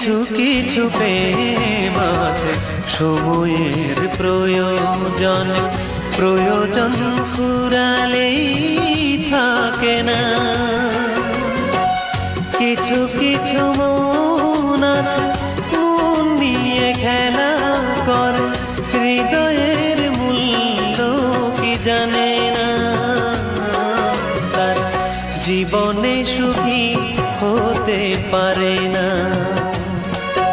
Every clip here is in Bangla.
কিছু কিছু প্রেম আছে সময়ের প্রয়োজন, প্রয়োজন ফুরালেই থাকে না। কিছু কিছু মন আছে মন নিয়ে খেলা করে, হৃদয়ের মূল্য কি জানে না। তার জীবনে সুখী হতে পারে না,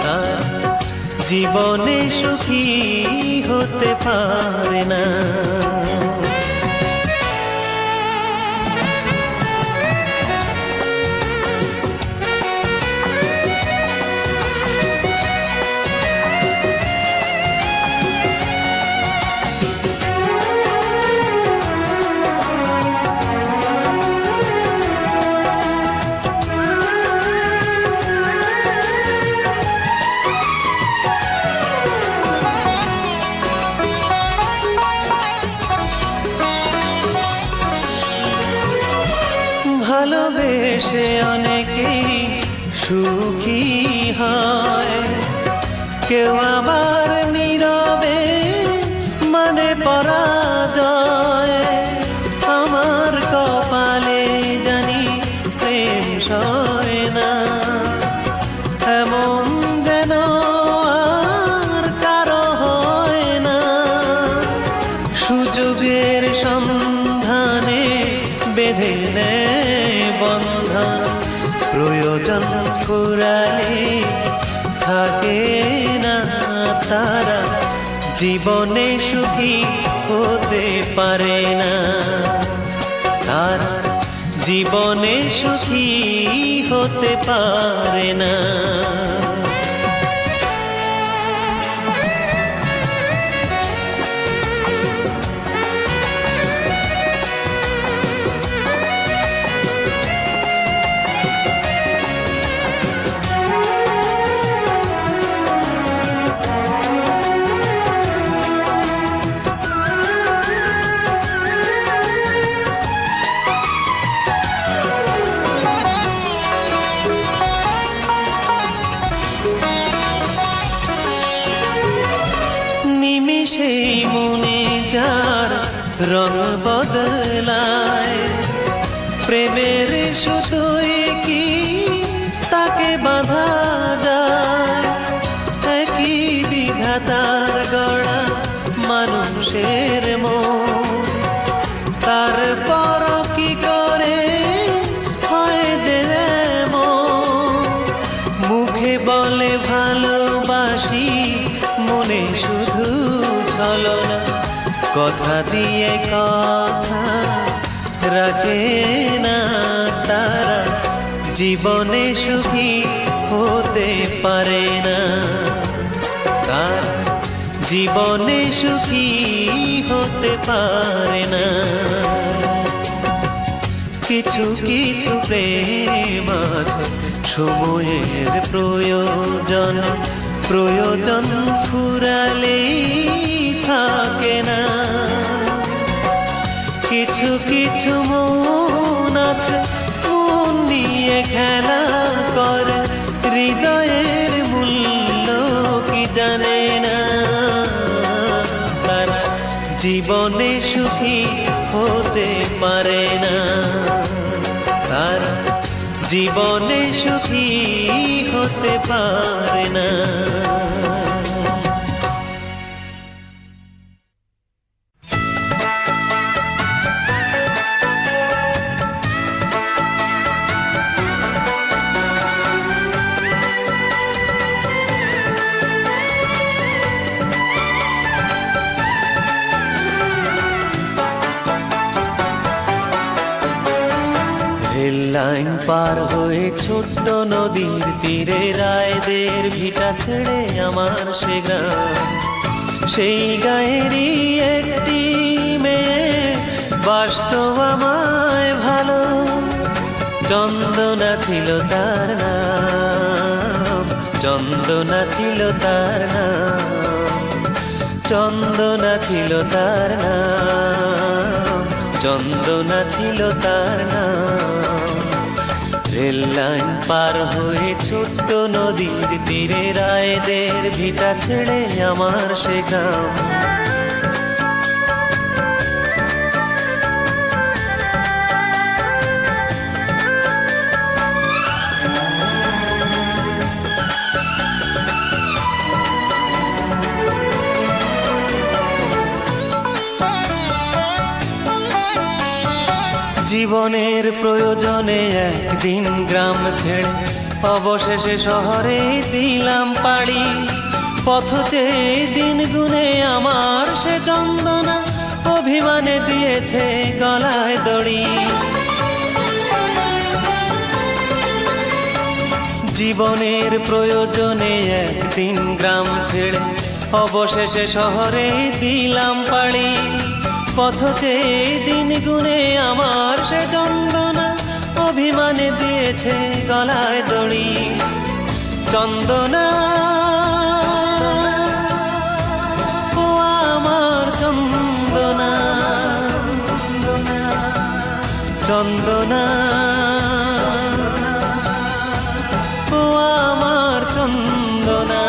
তার জীবনে সুখী হতে পারে না। ভালোবেসে অনেকেই সুখী হয়, কেউ আবার নীরবে মানে পরাজয়। আমার কপালে জানি প্রেম সয় না, এমন যেন আর কারো হয় না। সুযোগের সন্ধানে বেঁধে নেয় বন্ধন, প্রয়োজন ফুরালে থাকে না তারা, জীবনে সুখী হতে পারে না। তারা জীবনে সুখী হতে পারে না। সেই মনে যার রং বদলায়, প্রেমের সুতোয় কি তাকে বাঁধা যায়। একই বিধাতার গড়া মানুষের মন, তারপর কি করে হয় যে যেমন। মুখে বলে ভালোবাসি, মনে শুধু ছলনা, কথা দিয়ে কথা রাখে না তারা, জীবনে সুখী হতে পারে না। তার জীবনে সুখী হতে পারে না। কিছু কিছু প্রেম আছে সময়ের প্রয়োজন, প্রয়োজন ফুরালেই থাকে না। কিছু কিছু মন আছে মন নিয়ে খেলা করে, হৃদয়ের মূল্য কি জানে না। তারা জীবনে সুখী হতে পারে না, তারা জীবনে সুখী হতে পারে না। লাইন পার হয়ে ছোট্ট নদীর তীরে রায়দের ভিটা ছেড়ে আমার সে গ্রাম, সেই গায়েরই একটি মেয়ে বাসতো আমায় ভালো। চন্দনা ছিল তার নাম, চন্দনা ছিল তার নাম, চন্দনা ছিল তার নাম, চন্দনা ছিল তার নাম। রেল লাইন পার হয়ে ছোট্ট নদীর তীরে রায়দের ভিটা ছেড়ে আমার সে গ্রাম। জীবনের প্রয়োজনে একদিন গ্রাম ছেড়ে অবশেষে শহরে দিলাম পাড়ি। পথ চেয়ে দিন গুনে আমার সে চন্দনা অভিমানে দিয়েছে গলায় দড়ি। জীবনের প্রয়োজনে একদিন গ্রাম ছেড়ে অবশেষে শহরে দিলাম পাড়ি। পথ চেয়ে দিন গুনে আমার সে চন্দনা অভিমানে দিয়েছে গলায় দড়ি। চন্দনা ও আমার চন্দনা, চন্দনা ও আমার চন্দনা।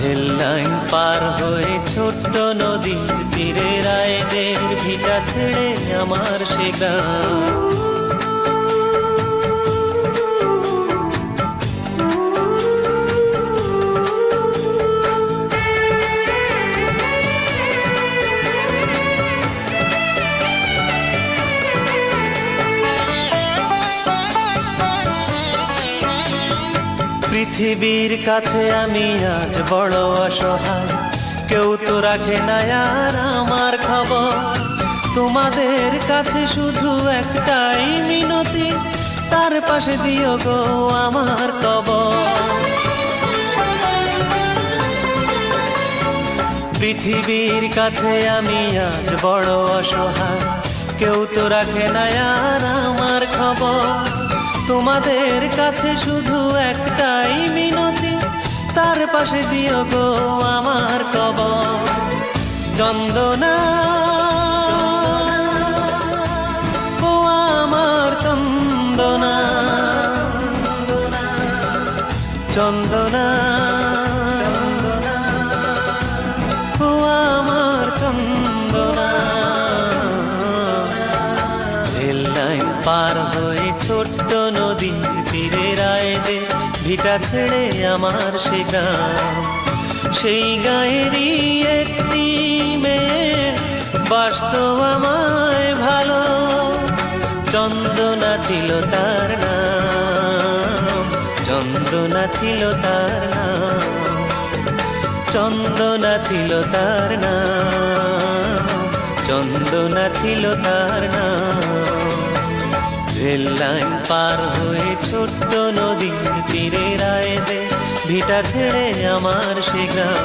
রেল লাইন পার হয়ে ছোট্ট নদীর তীরে রায়দের ভিটা ছেড়ে আমার সে গ্রাম। পৃথিবীর কাছে আমি আজ বড় অসহায়, কেউ তো রাখে না আর আমার খবর। তোমাদের কাছে শুধু একটাই মিনতি, তার পাশে দিও গো আমার কবর। পৃথিবীর কাছে আমি আজ বড় অসহায়, কেউ তো রাখে না আর আমার খবর। তোমাদের কাছে শুধু একটাই মিনতি, তার পাশে দিও গো আমার কবর। চন্দনা ও আমার চন্দনা, চন্দনা ও আমার চন্দনা। রেল লাইন পার হয়ে ছোট্ট নদীর তীরে রায়দের ভিটা ছেড়ে আমার সে গ্রাম। সেই গায়েরই একটি মেয়ে বাসতো আমায় ভালো, চন্দনা ছিল তার নাম, চন্দনা ছিল তার নাম, চন্দনা ছিল তার নাম, চন্দনা ছিল তার নাম। রেল লাইন পার হয়ে ছোট্ট নদীর তীরে রায়দের ভিটা ছেড়ে আমার সে গ্রাম।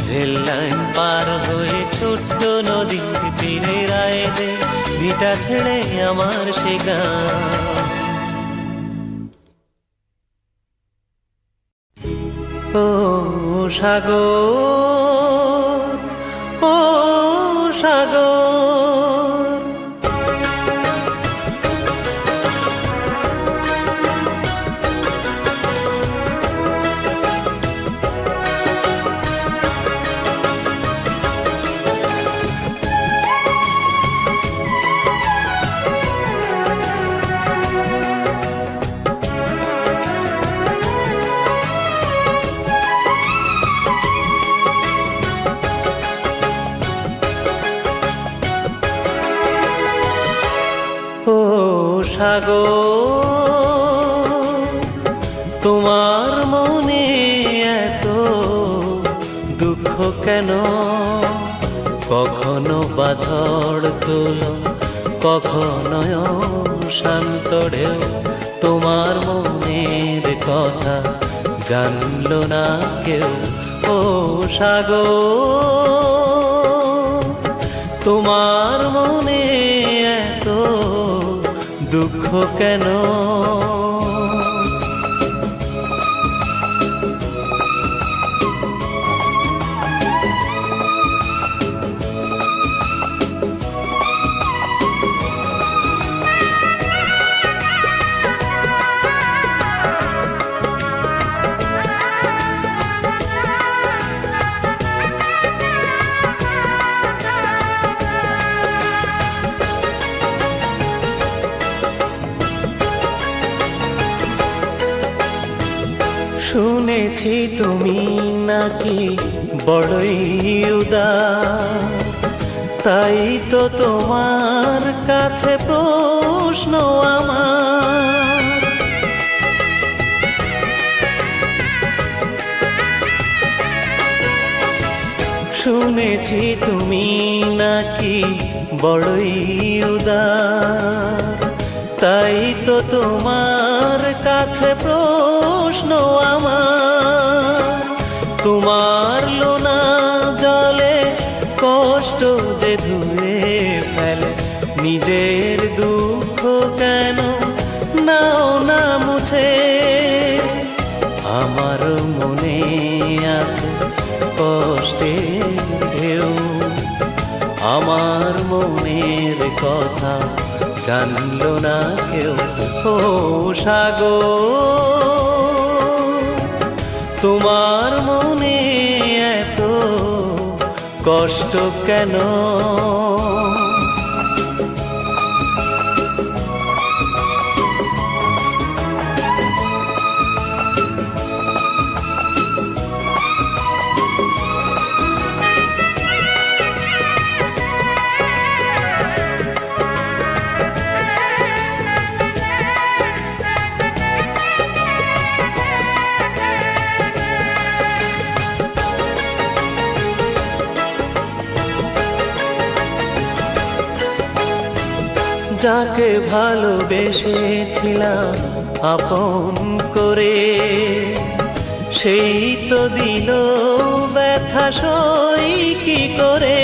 রেল লাইন পার হয়ে ছোট্ট নদীর তীরে রায়দের ভিটা ছেড়ে আমার সে গ্রাম। ও সাগর, ও সাগর, সাগর, তোমার মনে এত দুঃখ কেন? কখনো বা ঝড় তোলো, কখনো শান্ত ঢেউ, তোমার মনের কথা জানলো না কেউ। ও সাগর, তোমার মনে এত দুঃখ কেন? শুনেছি তুমি নাকি বড়ই উদার, তাই তো তোমার কাছে প্রশ্ন আমার। শুনেছি তুমি নাকি বড়ই উদার, তাই তো তোমার কাছে প্রশ্ন আমার। তোমার লোনা জলে কষ্ট যে ধুয়ে ফেলে, নিজের দুঃখ কেন নাও না মুছে? আমার মনে আছে কষ্টের ঢেউ, আমার মনের কথা জানলো না কেউ। ও সাগর, তোমার মনে এত কষ্ট কেন? যাকে ভালোবেসেছিলাম আপন করে, সেই তো দিল ব্যথা সই কি করে।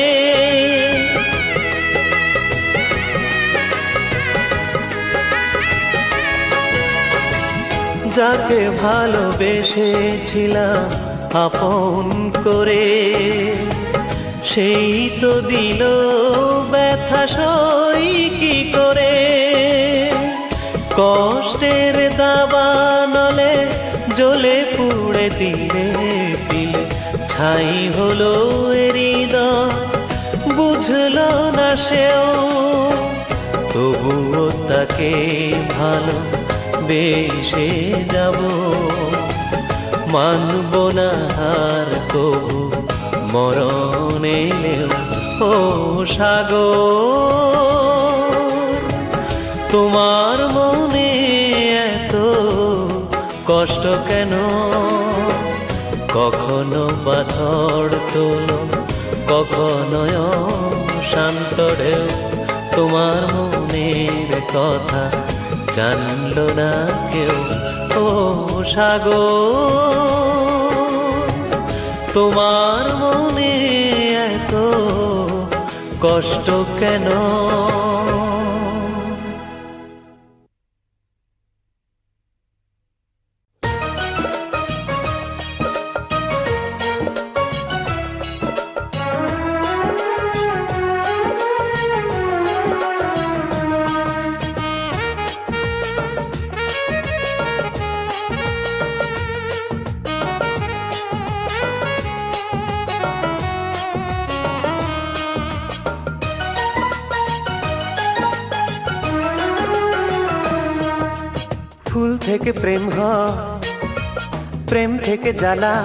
যাকে ভালোবেসেছিলাম আপন করে, সেই তো দিল ব্যথা সই কি করে। কষ্টের দাবানলে জ্বলে পুড়ে দিলে দিলে ছাই হলো হৃদয়, বুঝলো না সেও। তবুও তাকে ভালো বেসে যাব, মানব না হার তবু মরণ এলেও। ও সাগর, তোমার মনে এত কষ্ট কেন? কখনো পাথর তোলো, কখনো শান্ত ঢেউ, তোমার মনের কথা জানলো না কেউ। ও সাগর, তোমার মনে এত কষ্ট কেন? ফুল থেকে প্রেম হয়, প্রেম থেকে জ্বালা,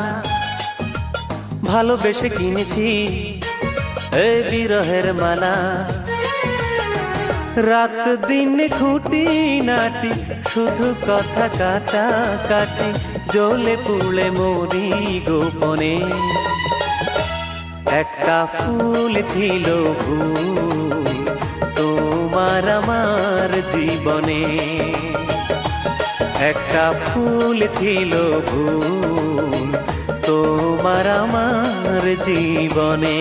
ভালোবেসে কিনেছি এই বিরহের মালা। রাত দিন খুঁটি নাটি, শুধু কথা কাটা কাটি, জ্বলে পুড়ে মরি গোপনে। একটা ফুল ছিল ভুল তোমার আমার জীবনে, একটা ফুল ছিল ভুল তোমার আমার জীবনে।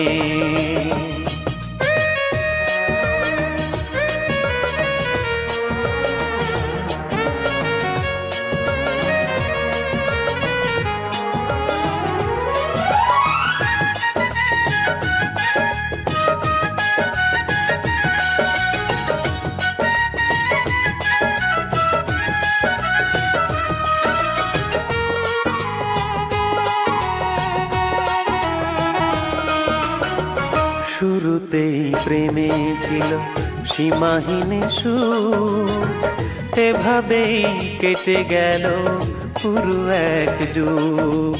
শুরুতেই প্রেমে ছিল সীমাহীন সুখ, এভাবেই কেটে গেল পুরো এক যুগ।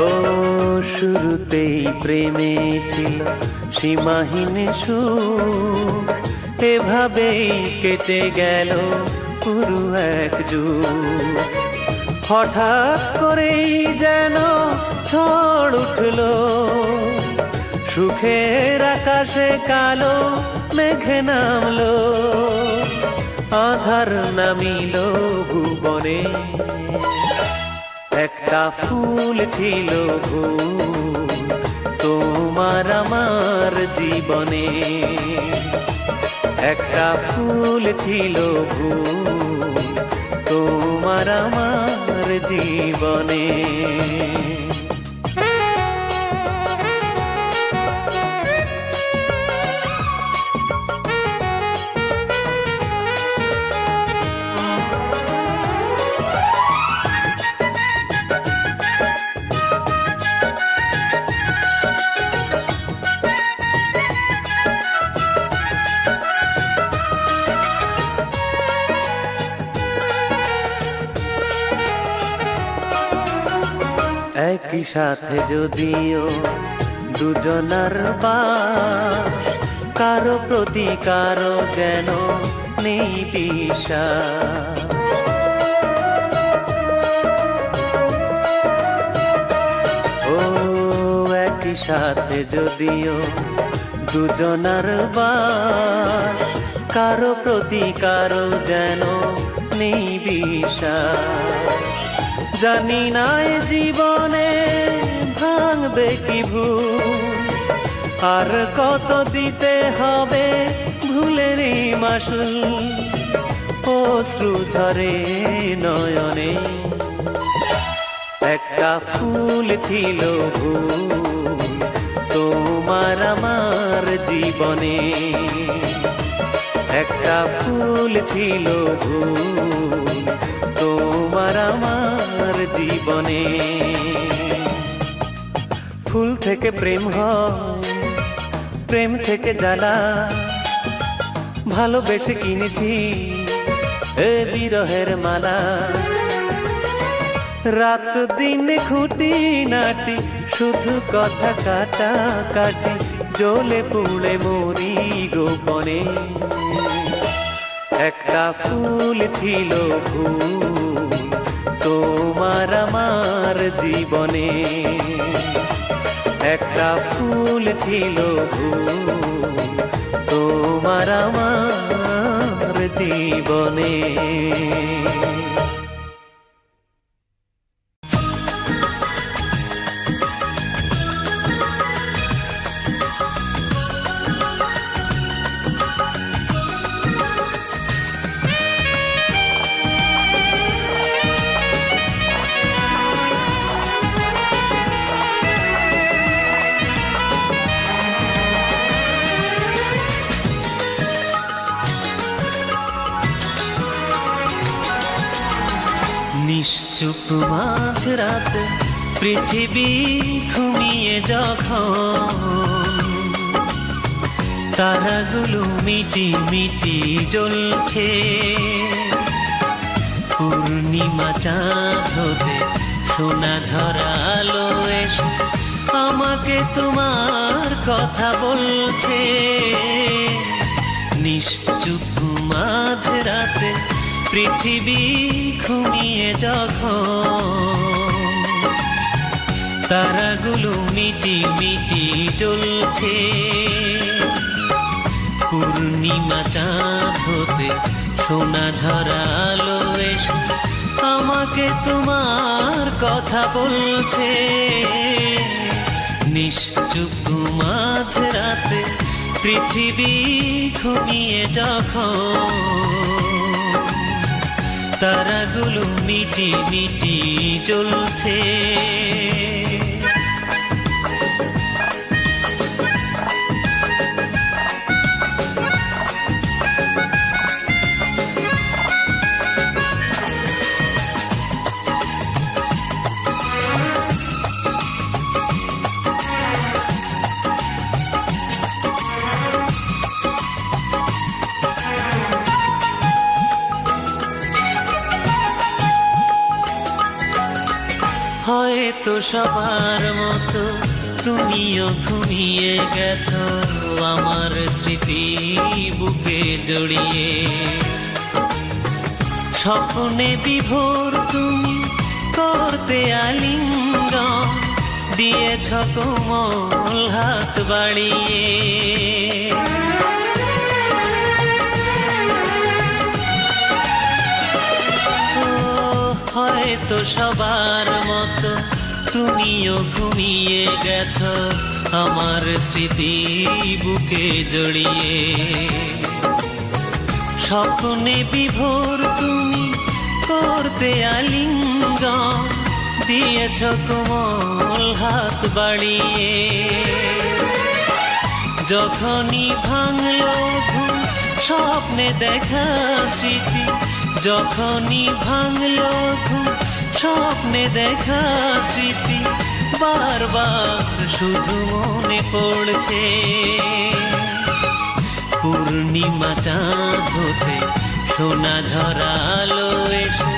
ও শুরুতেই প্রেমে ছিল সীমাহীন সুখ, এভাবেই কেটে গেল পুরো এক যুগ। হঠাৎ করেই যেন ঝড় উঠলো, সুখের আকাশে কালো মেঘে নামলো, আধার নামিল ভুবনে। একটা ফুল ছিল ভুল তোমার আমার জীবনে, একটা ফুল ছিল ভুল তোমার আমার জীবনে। একই সাথে যদিও দুজনার বাস, কারো প্রতি কারো যেন নেই বিশ্বাস। ও একই সাথে যদিও দুজনার বাস, কারো প্রতি কারো যেন নেই বিশ্বাস। জানি না এ জীবনে ভাঙবে কি ভুল, আর কত দিতে হবে ভুলেরই মাসুল। অশ্রু ঝরে নয়নে, একটা ফুল ছিল ভুল তোমার আমার জীবনে, একটা ফুল ছিল ভুল তোমার আমার জীবনে। ফুল থেকে প্রেম হয়, প্রেম থেকে জ্বালা, ভালোবেসে কিনেছি এ বিরহের মালা। রাত দিন খুঁটি নাটি, শুধু কথা কাটা কাটি, জ্বলে পুড়ে মরি গোপনে। একটা ফুল ছিল ভুল তোমার আমার জীবনে, একটা ফুল ছিল ভুল তোমার আমার জীবনে। নিশ্চুপ মাঝ রাতে পৃথিবী ঘুমিয়ে যখন, তারাগুলো মিটি মিটি জ্বলছে, পূর্ণিমা চাঁদ হতে সোনা ঝরা আলো এসে আমাকে তোমার কথা বলছে। নিশ্চুপ মাঝ রাতে পৃথিবী ঘুমিয়ে যখন, তারাগুলো মিটি মিটি জ্বলছে, পূর্ণিমা চাঁদ হতে সোনা ঝরা আলো এসে আমাকে তোমার কথা বলছে। নিশ্চুপ মাঝ রাতে পৃথিবী ঘুমিয়ে যখন, তারাগুলো মিটি মিটি জ্বলছে। হয়তো সবার মতো তুমিও ঘুমিয়ে গেছো আমার স্মৃতি বুকে জড়িয়ে। স্বপ্নে বিভোর তুমি করতে আলিঙ্গন, দিয়েছ কোমল হাত বাড়িয়ে। হয়তো সবার মতো তুমিও ঘুমিয়ে গেছো আমার স্মৃতি বুকে জড়িয়ে। স্বপ্নে বিভোর তুমি করতে আলিঙ্গন, দিয়েছ কোমল হাত বাড়িয়ে। যখনই ভাঙলো ঘুম স্বপ্নে দেখা স্মৃতি, যখনই ভাঙলো ঘুম স্বপ্নে দেখা স্মৃতি, বারবার শুধু মনে পড়ছে। পূর্ণিমা চাঁদ হতে সোনা ঝরালো এসে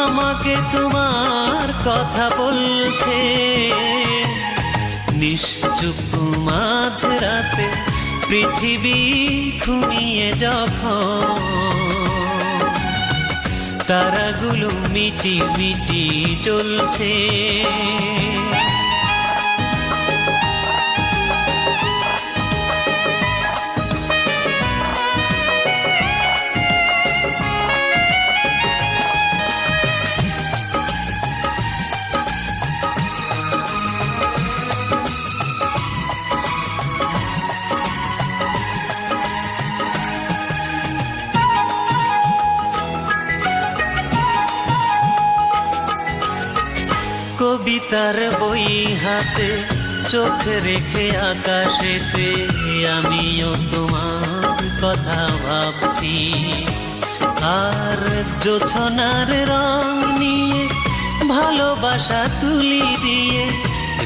আমাকে তোমার কথা বলছে। নিশ্চুপ মাঝ রাতে পৃথিবী ঘুমিয়ে যখন, তারাগুলো মিটি মিটি জ্বলছে। কবিতার বই হাতে চোখ রেখে আকাশেতে আমিও তোমার কথা ভাবছি। আর জোছনার রং নিয়ে ভালোবাসা তুলি দিয়ে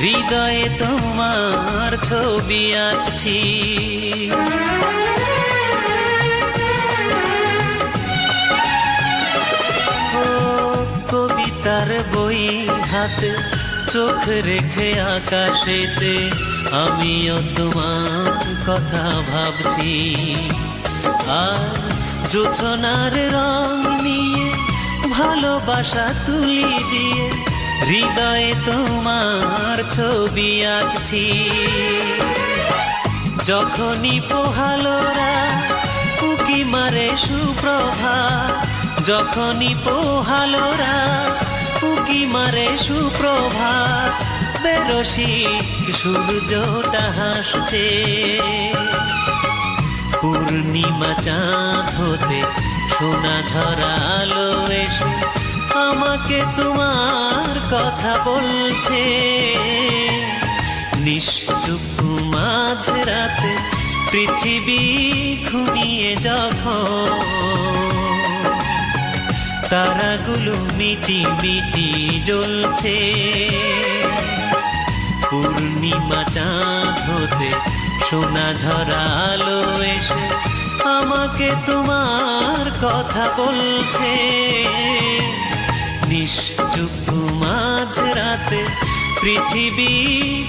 হৃদয়ে তোমার ছবি আঁকছি। কবিতার বই হাতে চোখ রেখে আকাশেতে আমিও তোমার কথা ভাবছি। আর জোছনার রং নিয়ে ভালোবাসা তুলি দিয়ে হৃদয়ে তোমার ছবি আঁকছি। যখনই পোহালোরা উকি মারে সুপ্রভাত, যখনই পোহালোরা উকি মারে সুপ্রভাত, বেরসিক সূর্যটা হাসছে। পূর্ণিমা চাঁদ হতে সোনা ঝরালো এসে আমাকে তোমার কথা বলছে। নিশ্চুপ মাঝ রাতে পৃথিবী ঘুমিয়ে যখন, তারাগুলো মিটি মিটি জ্বলছে। পূর্ণিমা চাঁদ হতে সোনা ঝরালো এসে আমাকে তোমার কথা বলছে। নিশ্চুপ মাঝ রাতে পৃথিবী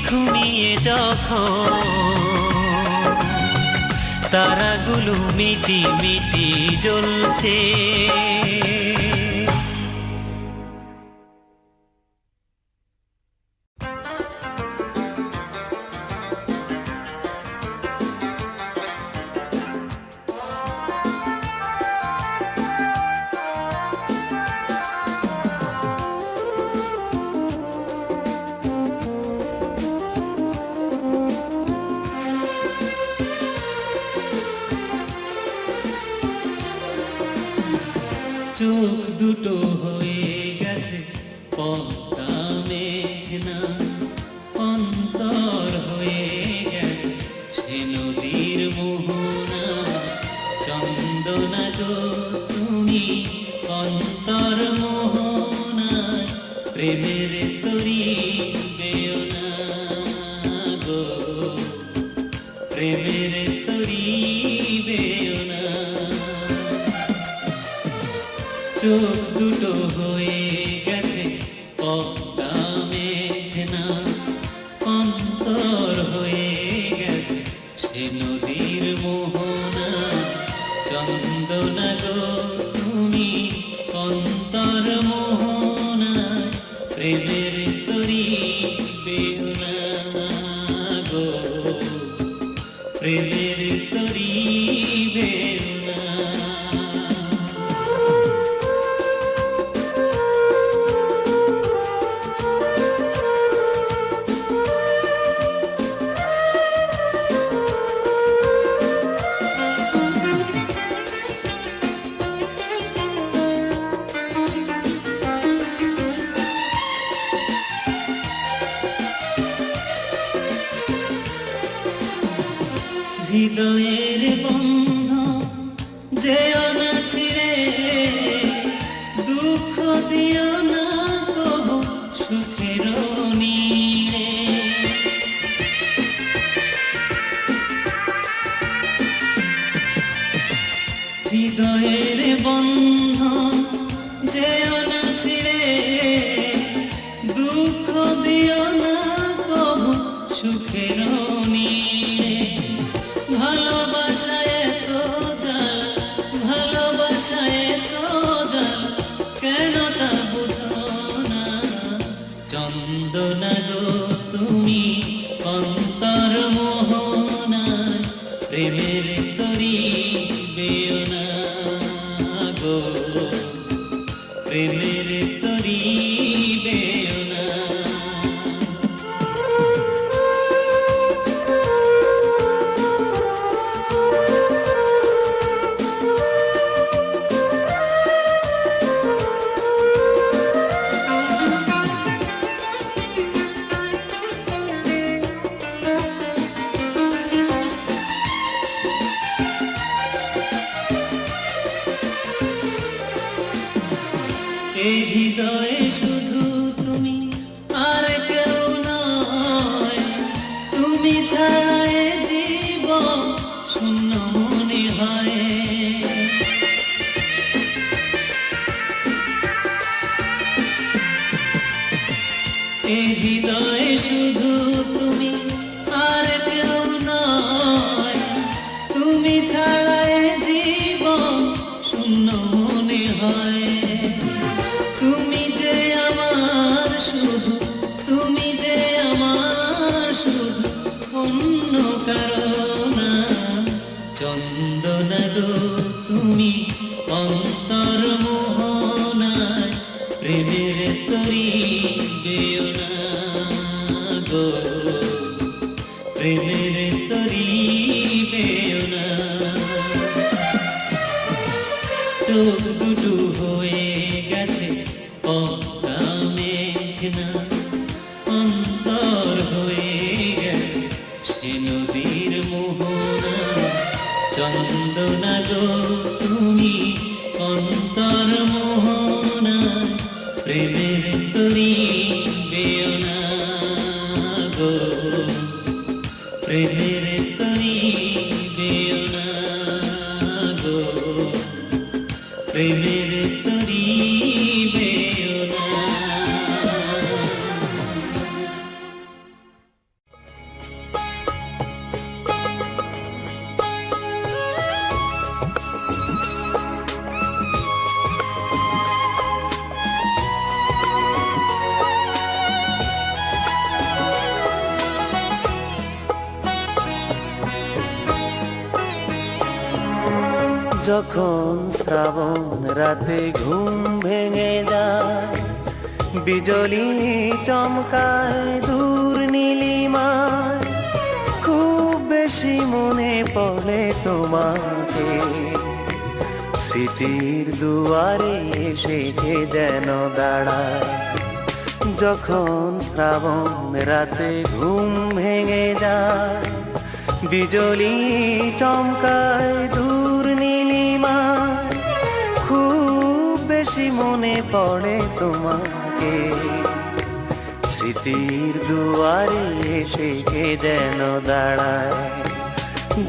ঘুমিয়ে যখন, তারাগুলো মিটি মিটি জ্বলছে। চোখ দুটো হয়ে গেছে পদ্মা মেঘনা, অন্তর হয়ে গেছে সে নদীর মোহনা। চন্দনা গো তুমি অন্তর মোহনায় প্রেমের তরি দেও না গো, প্রেমের তরি বেও না। চোখ দুটো হয়ে গেছে পদ্মা মেঘনা, না গো তুমি অন্তর মোহনায়, প্রেমের তরি পেও না গো, প্রেমের তরি পেও না। হৃদয়ের বন্ধ যেও না ছিড়ে, দুঃখ দিও না কবু সুখের নীড়ে। হৃদয়ের বন্ধ যেও না ছিড়ে, দুঃখ দিও না কবু সুখের নীড়ে। ভালোবাসায় এত জ্বালা, ভালোবাসায় এত জ্বালা, কেন তা বুঝো না? চন্দনা গো তুমি অন্তর মোহনায়, প্রেমের তরি পেও না গো, প্রেমের তরি পেও না। এই হৃদয়ে শুধু তুমি আর কেউ নয়, তুমি ছাড়া এ জীবন শূন্য মনে হয়। এই হৃদয়ে শুধু তুমি আর কেউ নয়, তুমি ছাড়া এ জীবন শূন্য মনে হয়। তুমি যে আমার শুধু, তুমি যে আমার শুধু, অন্য কারো না। চন্দনা গো তুমি অন্তর মোহনায়, প্রেমের তরি পেও না গো, প্রেমের তরি পেও না। চোখ দুটো হয়ে গেছে পদ্মা মেঘনা, অন্তর হয়ে গেছে সে নদীর মোহনা। চন্দনা গো তুমি অন্তর মোহনায়, প্রেমের তরি পেও না গো, প্রেমের তরি পেও না গো, প্রেমের তরি পেও না। যখন শ্রাবণ রাতে ঘুম ভেঙে যায়, বিজলি চমকায় দূর নীলিমায়, খুব বেশি মনে পড়ে তোমাকে। স্মৃতির দুয়ারে এসে কে যেন দাঁড়ায়, যখন শ্রাবণ রাতে ঘুম ভেঙে যায়, বিজলি চমকায় দূর নীলিমায়, খুব বেশি মনে পড়ে তোমাকে। স্মৃতির দুয়ারে এসে কে যেন দাঁড়ায়,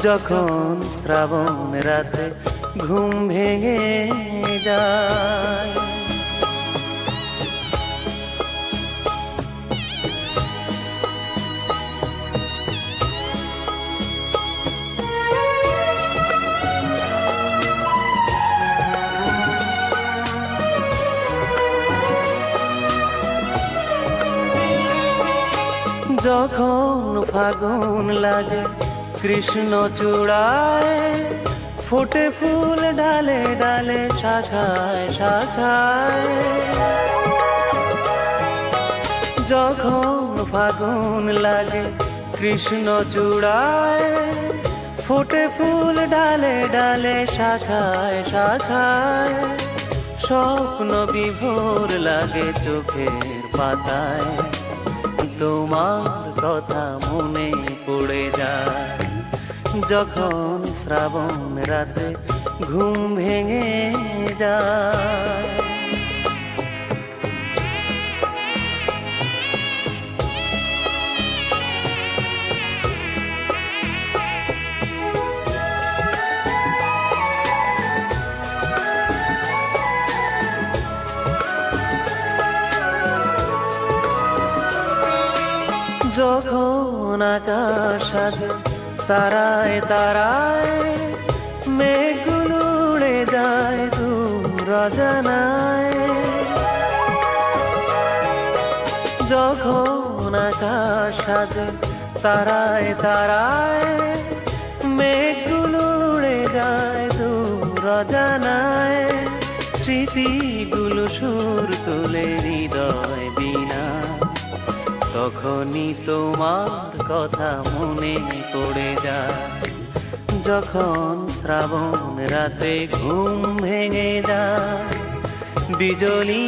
যখন শ্রাবণ রাতে ঘুম ভেঙে যায়। যখন ফাগুন লাগে কৃষ্ণ চূড়ায়, ফোটে ফুল ডালে ডালে শাখায় শাখায়। যখন ফাগুন লাগে কৃষ্ণ চূড়ায়, ফোটে ফুল ডালে ডালে শাখায় শাখায়। স্বপ্ন বিভোর লাগে চোখের পাতায়, তোমার কথা মনে পড়ে যায়। যখন শ্রাবণ রাতে ঘুম ভেঙে যায়। যখন আকাশ সাজে তারায় তারায়, মেঘগুলো উড়ে যায় দূর অজানায়। যখন আকাশ সাজে তারায় তারায়, মেঘগুলো উড়ে যায় দূর অজানায়। স্মৃতিগুলো সুর তোলে হৃদয় বিনা, তখনই তোমার কথা মনে পড়ে যায়। যখন শ্রাবণ রাতে ঘুম ভেঙে যায়, বিজলি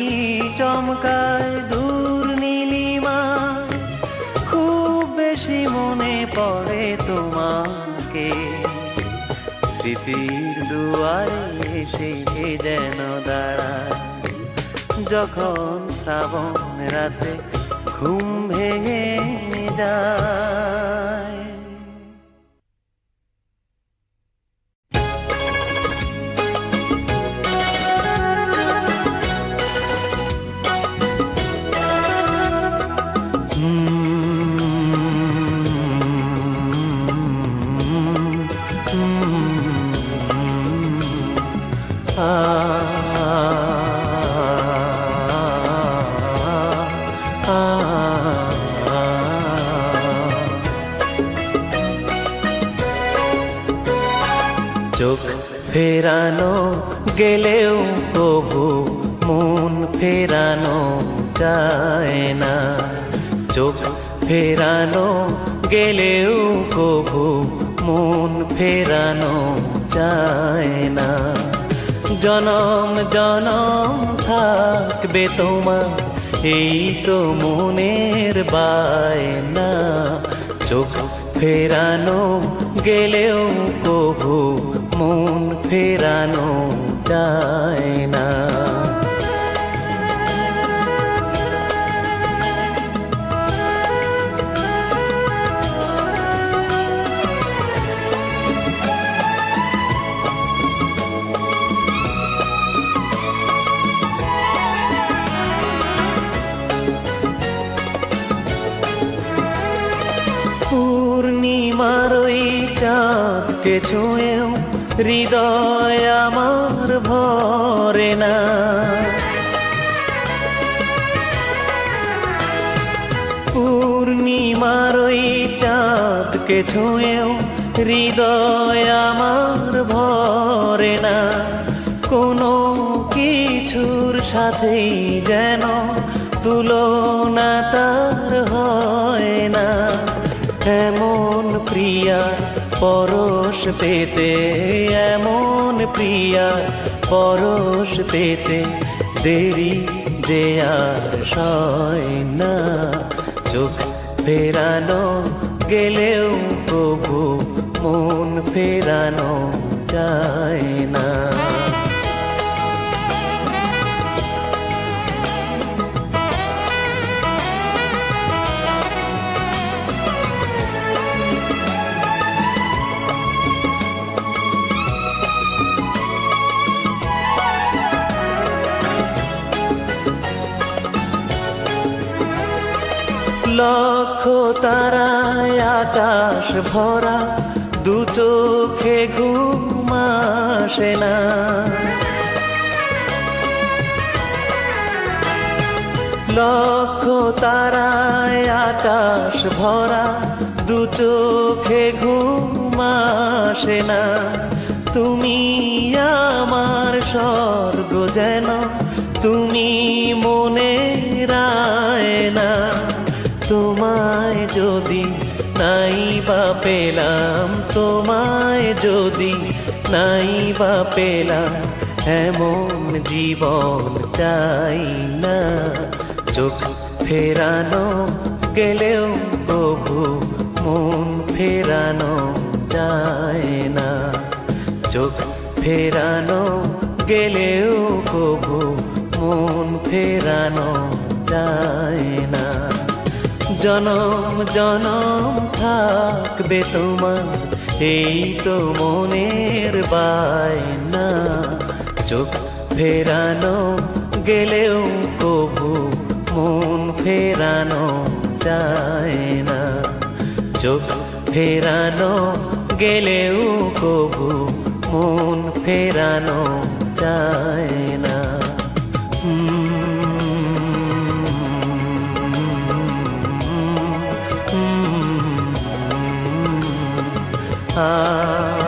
চমকায় দূর নীলিমায়। খুব বেশি মনে পড়ে তোমাকে, স্মৃতির দুয়ারে এসে যেন দাঁড়ায়। যখন শ্রাবণ রাতে ঘুম ভেঙে যায়। চোখ ফেরানো গেলেও প্রভু মন ফেরানো যায় না। চোখ ফেরানো গেলেও প্রভু মন ফেরানো যায় না। জনম জনম থাকবে তোমার এই তো মনের বায়না। চোখ ফেরানো গেলেও প্রভু মন ফেরানো যায় না। পূর্ণিমার ওই চাঁদকে ছুঁয়েও হৃদয় আমার ভরে না। পূর্ণিমার ওই চাঁদকে ছুঁয়েও হৃদয় আমার ভরে না। কোনো কিছুর সাথেই যেন তুলনা তার হয় না। এমন প্রিয়া পরশ পেতে, এমন প্রিয়া পরশ পেতে দেরি যে আর সয় না। চোখ ফেরানো গেলেও প্রভু মন ফেরানো যায় না। লক্ষ তারায় আকাশ ভরা, দু চোখে ঘুম আসে না। লক্ষ তারায় আকাশ ভরা, দু চোখে ঘুম আসে না। তুমি আমার স্বর্গ যেন, তুমি মনের আয়না। তোমায় যদি নাই বা পেলাম, তোমায় যদি নাই বা পেলাম, এমন জীবন চাই না। চোখ ফেরানো গেলেও প্রভু মন ফেরানো যায় না। চোখ ফেরানো গেলেও প্রভু মন ফেরানো যায় না। জনম জনম থাকবে তোমার, এই তো মনের বায়না। চোখ ফেরানো গেলেও প্রভু মন ফেরানো যায় না। চোখ ফেরানো গেলেও প্রভু মন ফেরানো যায় না। Ah